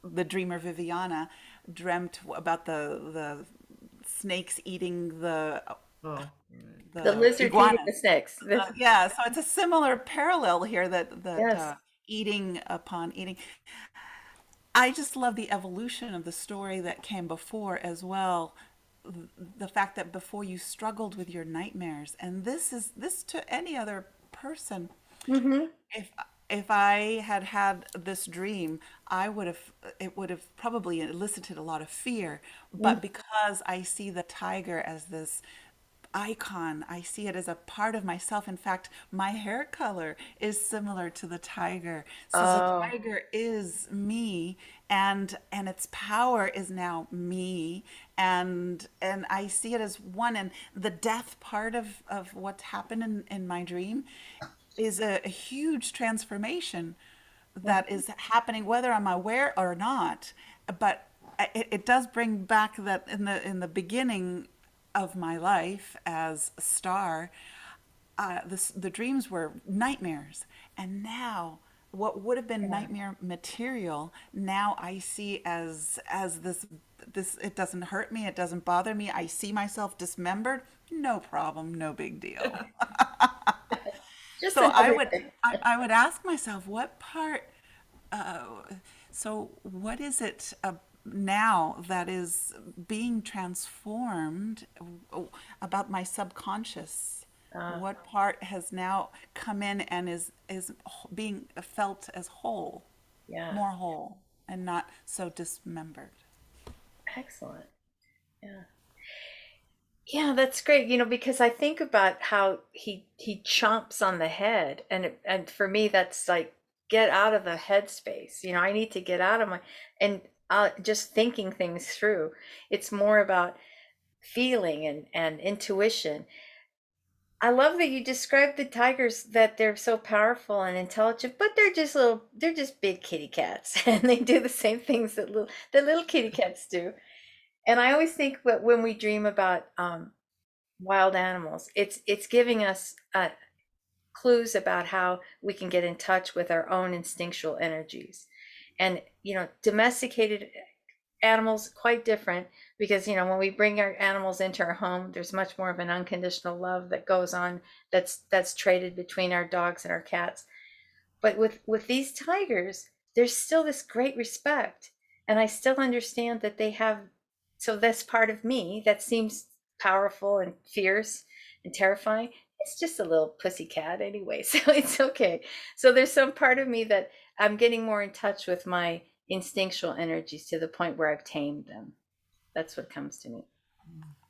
the dreamer Viviana dreamt about the snakes eating Oh, The the lizard eating the iguanas. snakes. Yeah, so it's a similar parallel here that Yes. eating upon eating. I just love the evolution of the story that came before as well. The fact that before you struggled with your nightmares, and this to any other person. Mm-hmm. If if I had had this dream, I would have it would have probably elicited a lot of fear. But because I see the tiger as this icon. I see it as a part of myself. In fact, my hair color is similar to the tiger. So the Oh, tiger is me, and its power is now me, and I see it as one. And the death part of what's happened in my dream is a huge transformation that is happening whether I'm aware or not. But it does bring back that in the beginning of my life as a star, the dreams were nightmares, and now what would have been yeah. nightmare material now I see as this. It doesn't hurt me, it doesn't bother me. I see myself dismembered, no problem, no big deal. Just So another thing. I would ask myself, what part, uh, so what is it now that is being transformed about my subconscious? Uh, What part has now come in and is being felt as whole, yeah. more whole, and not so dismembered? Excellent. Yeah. Yeah, that's great. Because I think about how he chomps on the head, and for me that's like get out of the headspace. I need to get out of my and just thinking things through. It's more about feeling and intuition. I love that you described the tigers, that they're so powerful and intelligent, but they're just big kitty cats, and they do the same things that little kitty cats do. And I always think that when we dream about wild animals, it's giving us clues about how we can get in touch with our own instinctual energies. And domesticated animals quite different, because when we bring our animals into our home, there's much more of an unconditional love that goes on, that's traded between our dogs and our cats. But with these tigers, there's still this great respect, and I still understand that they have. So this part of me that seems powerful and fierce and terrifying, it's just a little pussy cat anyway, so it's okay. So there's some part of me that I'm getting more in touch with my instinctual energies to the point where I've tamed them. That's what comes to me.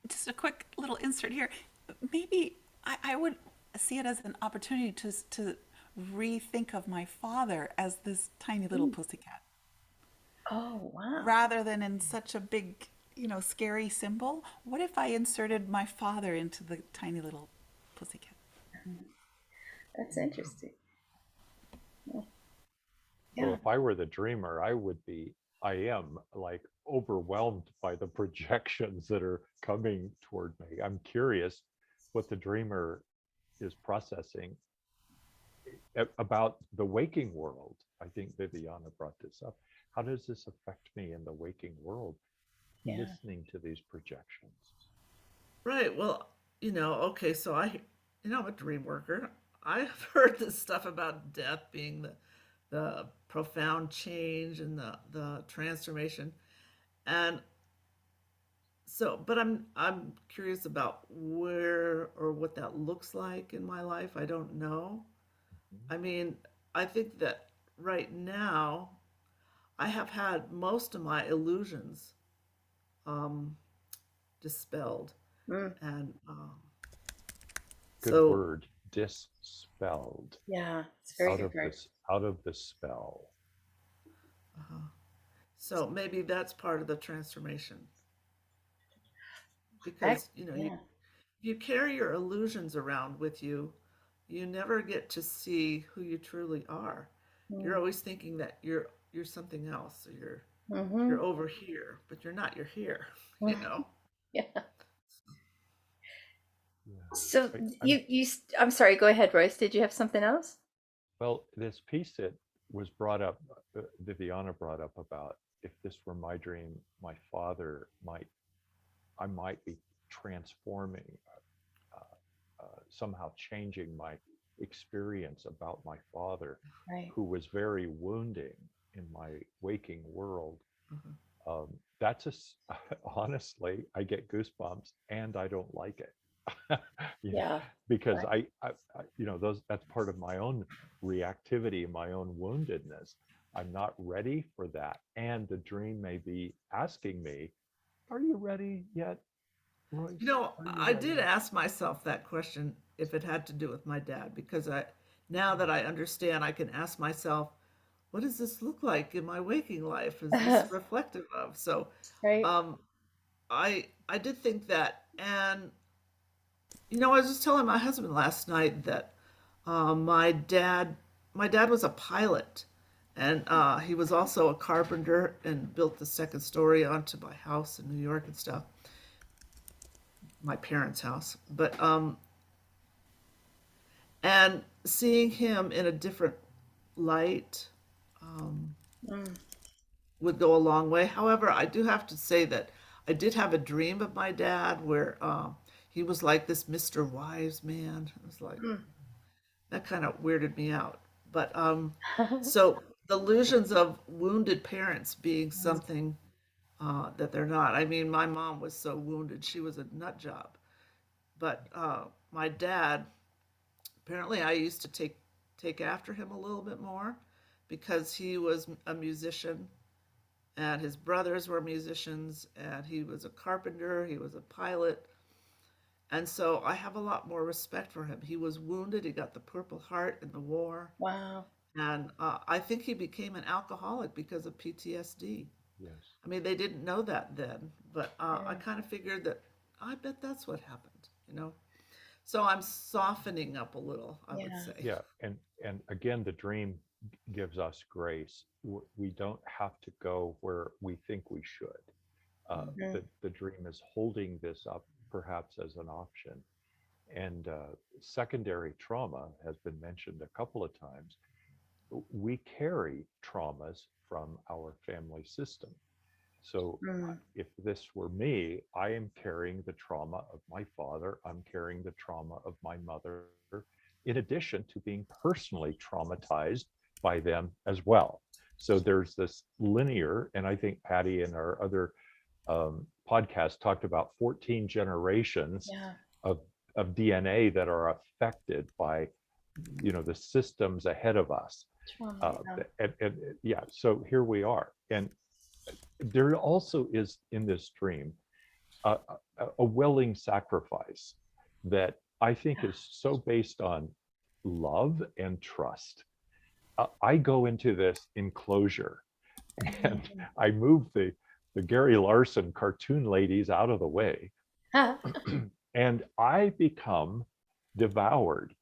Just a quick little insert here. Maybe I would see it as an opportunity to rethink of my father as this tiny little Mm. pussycat Oh, wow. rather than in such a big, scary symbol. What if I inserted my father into the tiny little pussycat? That's interesting. Well, Yeah. if I were the dreamer, I am like overwhelmed by the projections that are coming toward me. I'm curious what the dreamer is processing about the waking world. I think Viviana brought this up. How does this affect me in the waking world, Yeah. listening to these projections? Right. Well, okay, so I'm a dream worker. I've heard this stuff about death being the profound change and the transformation. And so, but I'm curious about where or what that looks like in my life. I don't know. I mean, I think that right now I have had most of my illusions um, dispelled, Mm. and Good so word, dispelled, Yeah. It's very out good of word. this, out of the spell. uh, so maybe that's part of the transformation Heck, because yeah. you carry your illusions around with you. You never get to see who you truly are. You're Mm. always thinking that you're something else, or Mm-hmm. you're over here, but you're not. You're here, you Mm. know. Yeah. Yeah. So I'm I'm sorry, go ahead, Royce. Did you have something else? Well, this piece that was brought up, Viviana brought up about if this were my dream, my father I might be transforming, somehow changing my experience about my father, Right. who was very wounding in my waking world. Uh-huh. That's honestly, I get goosebumps and I don't like it. You know, Yeah. because Right. that's part of my own reactivity, my own woundedness. I'm not ready for that. And the dream may be asking me, are you ready yet? You Royce, know, are you I did ready? ask myself that question if it had to do with my dad, because now that I understand, I can ask myself, what does this look like in my waking life? Is this reflective of? So, Right? um, I did think that, and I was just telling my husband last night that my dad was a pilot, and he was also a carpenter and built the second story onto my house in New York and stuff, my parents' house. But and seeing him in a different light um, Mm. would go a long way. However, I do have to say that I did have a dream of my dad where he was like this Mr. Wise man. It was like Mm. that kind of weirded me out. But so the illusions of wounded parents being something that they're not. I mean, my mom was so wounded; she was a nut job. But my dad, apparently, I used to take after him a little bit more because he was a musician and his brothers were musicians and he was a carpenter, he was a pilot. And so I have a lot more respect for him. He was wounded, he got the Purple Heart in the war, Wow. and I think he became an alcoholic because of PTSD. Yes. I mean, they didn't know that then, but I Yeah. kind of figured that I bet that's what happened. So I'm softening up a little, I would Yeah. say. Yeah, and again, the dream gives us grace. We don't have to go where we think we should. Mhm. The dream is holding this up, perhaps as an option. And secondary trauma has been mentioned a couple of times. We carry traumas from our family system. So Mm. if this were me, I am carrying the trauma of my father, I'm carrying the trauma of my mother, in addition to being personally traumatized by them as well. So there's this linear, and I think Patty and our other podcast talked about 14 generations Yeah. of, of DNA that are affected by the systems ahead of us. Trauma. Uh, Yeah. and yeah, so here we are. And there also is in this dream a, a willing sacrifice that I think is so based on love and trust. I go into this enclosure and Mhm. I move the Gary Larson cartoon ladies out of the way, and I become devoured.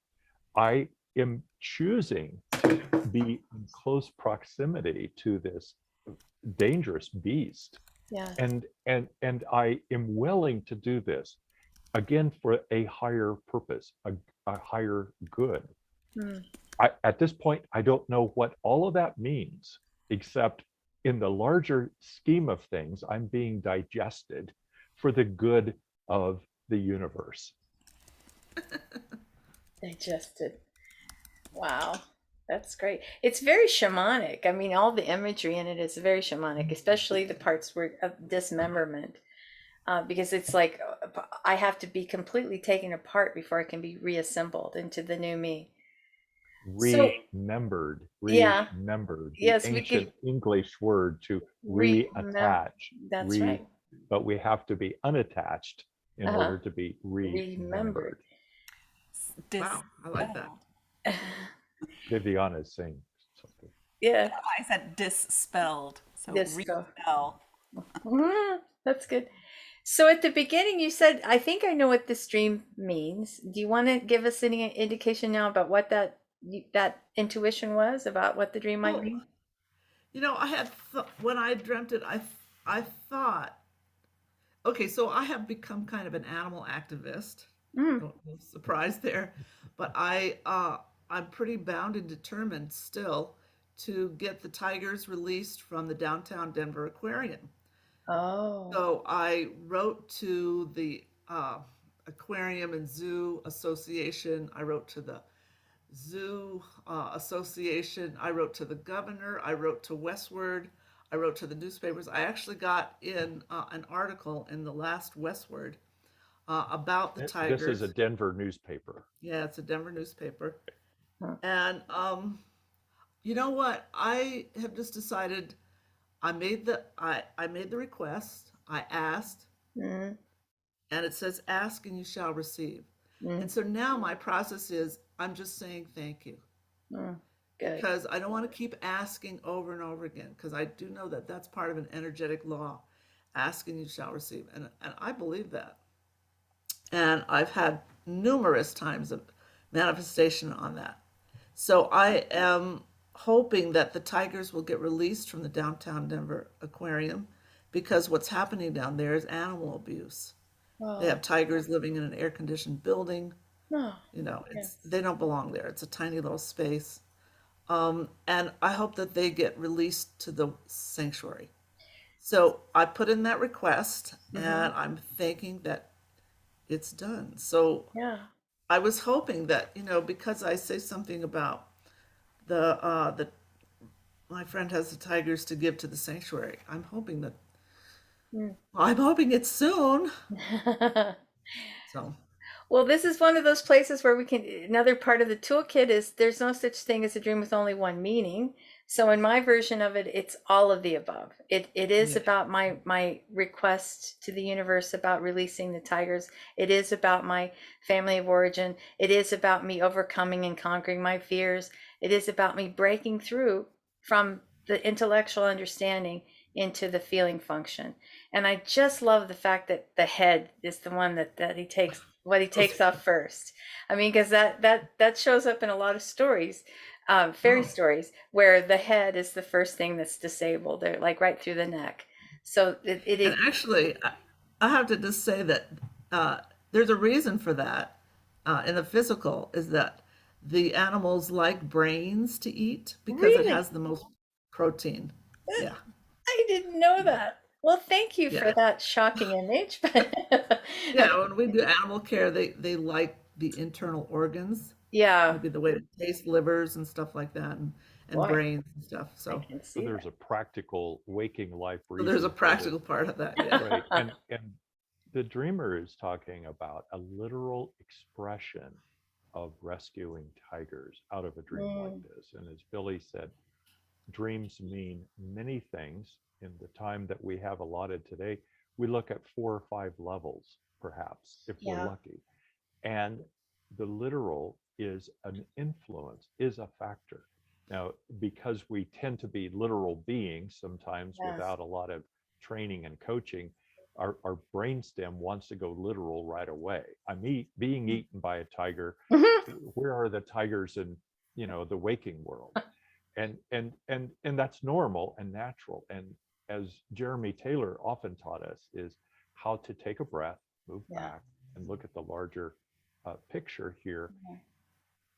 I am choosing to be in close proximity to this dangerous beast, Yeah. and I am willing to do this again for a higher purpose, a higher good. Mm. At this point, I don't know what all of that means, except in the larger scheme of things, I'm being digested for the good of the universe. Digested. Wow. That's great. It's very shamanic. I mean, all the imagery in it is very shamanic, especially the parts where of dismemberment, because it's like I have to be completely taken apart before I can be reassembled into the new me. So, Remembered, yeah, remembered, the yes, we ancient could English word to remember. reattach, That's re, right. but we have to be unattached in Uh-huh. order to be Remembered. remembered. Wow, I like that. Dispelled. Viviana is saying something. Yeah, I said dispelled. So this go. respell. That's good. So at the beginning, you said, I think I know what this dream means. Do you want to give us any indication now about what that intuition was about what the dream might Well, mean? I had when I dreamt it, I thought, okay, so I have become kind of an animal activist. Mm. No surprise there, but I'm pretty bound and determined still to get the tigers released from the downtown Denver aquarium. Oh. So I wrote to the Aquarium and Zoo Association. I wrote to the Zoo Association. I wrote to the governor. I wrote to Westward. I wrote to the newspapers. I actually got in an article in the last Westward about the This is a tigers. Denver newspaper. Yeah, it's a Denver newspaper. Huh. And you know what? I have just decided I made the request. I asked, Mm. and it says, ask and you shall receive. Mm, And so now my process is I'm just saying thank you, mm, good. because I don't want to keep asking over and over again, because I do know that that's part of an energetic law. Ask and you shall receive. And I believe that. And I've had numerous times of manifestation on that. So I am hoping that the tigers will get released from the downtown Denver aquarium, because what's happening down there is animal abuse. They Oh, have tigers living in an air conditioned building. no. You know, it's Yes. they don't belong there. It's a tiny little space. And I hope that they get released to the sanctuary. So I put in that request, Mm-hmm. and I'm thinking that it's done. So Yeah. I was hoping that, because I say something about the my friend has the tigers to give to the sanctuary. Mm. I'm hoping it's soon. So Well, this is one of those places where we can, another part of the toolkit is there's no such thing as a dream with only one meaning. So in my version of it, it's all of the above. It is yeah, about my request to the universe about releasing the tigers. It is about my family of origin. It is about me overcoming and conquering my fears. It is about me breaking through from the intellectual understanding into the feeling function. And I just love the fact that the head is the one that he takes what he takes off first. I mean, because that shows up in a lot of stories, fairy oh, stories, where the head is the first thing that's disabled. They're like right through the neck. So and actually, I have to just say that uh, there's a reason for that. In the physical, is that the animals like brains to eat because it really, has the most protein. Yeah, I didn't know yeah, that. Well, thank you yeah, for that shocking image. But yeah. When we do animal care, they like the internal organs, yeah, maybe the way it tastes, livers and stuff like that, and boy, brains and stuff. I So, can So see there's a practical waking life so there's a reason for this, practical part of that. Yeah. right? that. And the dreamer is talking about a literal expression of rescuing tigers out of a dream like Mm, this. And as Billie said, dreams mean many things. In the time that we have allotted today, we look at 4 or 5 levels, perhaps, if we're yeah. lucky. And the literal is an influence, is a factor. Now, because we tend to be literal beings sometimes Yes. without a lot of training and coaching, our brainstem wants to go literal right away. Being eaten by a tiger. Where are the tigers in, the waking world? And that's normal and natural. And as Jeremy Taylor often taught us, is how to take a breath, move Yeah. back, and look at the larger picture here,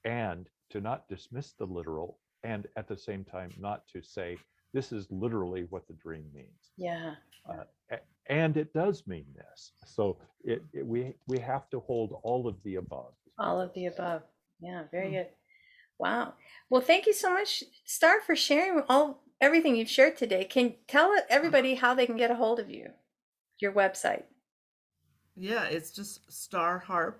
and to not dismiss the literal, and at the same time not to say this is literally what the dream means. Yeah. Yeah. Uh, and it does mean this. So we have to hold all of the above. All of the above. Yeah, very Mm. good. Wow. Well, thank you so much, Star, for sharing everything you've shared today. Can tell everybody how they can get a hold of you, your website. Yeah, it's just starharp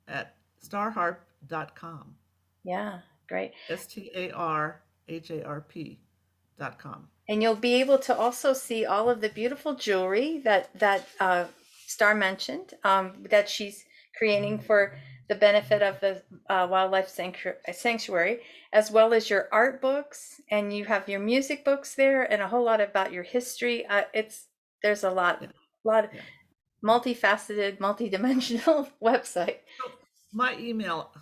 at starharp.com. Yeah, great. StarHarp.com. And you'll be able to also see all of the beautiful jewelry that Star mentioned, that she's creating for the benefit of the wildlife sanctuary, as well as your art books, and you have your music books there, and a whole lot about your history. There's a Yeah, lot of yeah. multifaceted, multidimensional website. So my email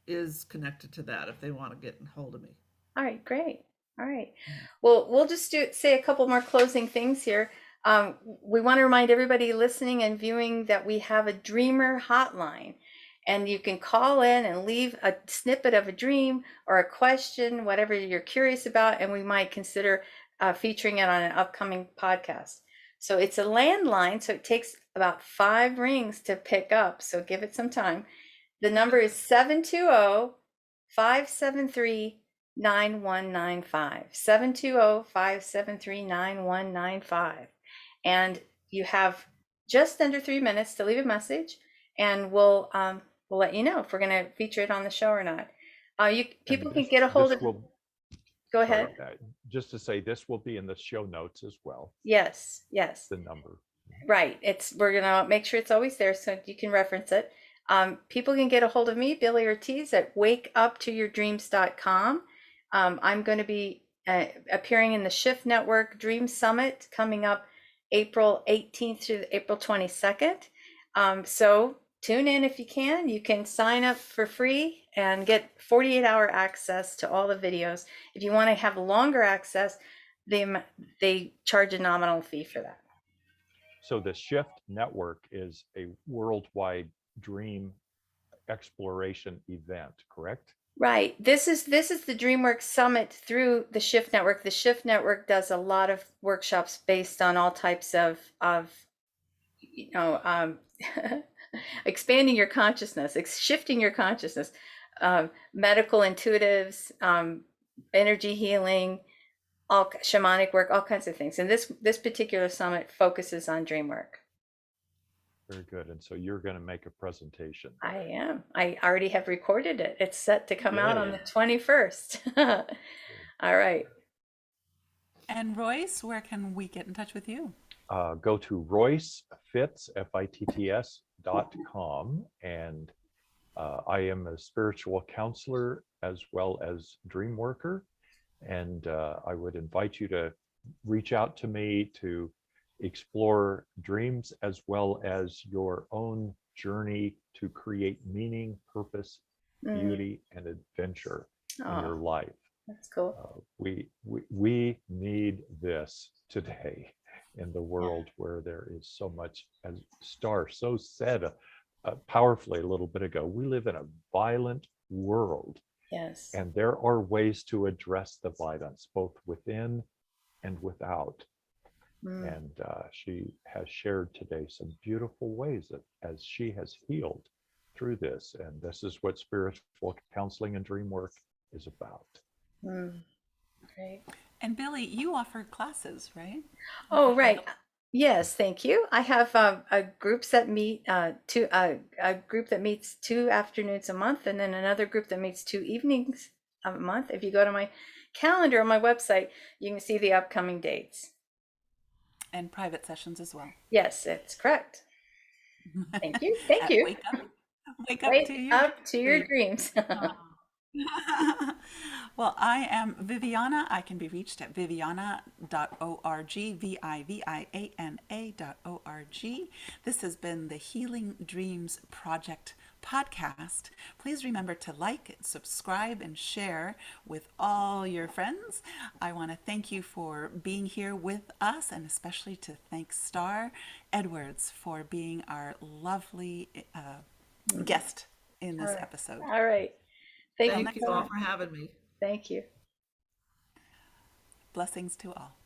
is connected to that if they want to get in hold of me. All right, great. All right. Yeah. Well, we'll just say a couple more closing things here. We want to remind everybody listening and viewing that we have a dreamer hotline, and you can call in and leave a snippet of a dream or a question, whatever you're curious about, and we might consider featuring it on an upcoming podcast. So it's a landline, so it takes about 5 rings to pick up. So give it some time. The number is 720-573-9195. 720-573-9195. And you have just under 3 minutes to leave a message, and we'll let you know if we're going to feature it on the show or not. And People can get a hold this of. will, Go sorry, ahead. just to say, this will be in the show notes as well, Yes, yes. the number. Right. We're gonna make sure it's always there so you can reference it. People can get a hold of me, Billie Ortiz, at wakeuptoyourdreams.com. I'm going to be appearing in the Shift Network Dream Summit coming up April 18th through April 22nd. So tune in if you can. You can sign up for free and get 48-hour access to all the videos. If you want to have longer access, they charge a nominal fee for that. So the Shift Network is a worldwide dream exploration event, correct? Right. This is the DreamWorks Summit through the Shift Network. The Shift Network does a lot of workshops based on all types of you know expanding your consciousness, shifting your consciousness, medical intuitives, energy healing, all shamanic work, all kinds of things. And this particular summit focuses on dream work. Very good. And so you're going to make a presentation. I am. I already have recorded it. It's set to come out on the Yay. 21st. All right. And Royce, where can we get in touch with you? Go to roycefitts, FITTS.com, and I am a spiritual counselor as well as dream worker. And I would invite you to reach out to me to explore dreams as well as your own journey to create meaning, purpose, beauty, and adventure in your life. That's cool. We need this today in the world where there is so much, as Star so said powerfully a little bit ago, we live in a violent world. Yes. And there are ways to address the violence, both within and without. And she has shared today some beautiful ways that as she has healed through this. And this is what spiritual counseling and dream work is about. Great. And Billie, you offer classes, right? Oh, right. Yes, thank you. I have groups that meet a group that meets 2 afternoons a month, and then another group that meets 2 evenings a month. If you go to my calendar on my website, you can see the upcoming dates. And private sessions as well. Yes, that's correct. Thank you. Thank you. Wake up to your dreams. Well, I am Viviana. I can be reached at viviana.org, viviana.org. This has been the Healing Dreams Project podcast. Please remember to like, subscribe, and share with all your friends. I want to thank you for being here with us, and especially to thank Star Edwards for being our lovely guest in this episode. All right. Thank you all for having me. Thank you. Blessings to all.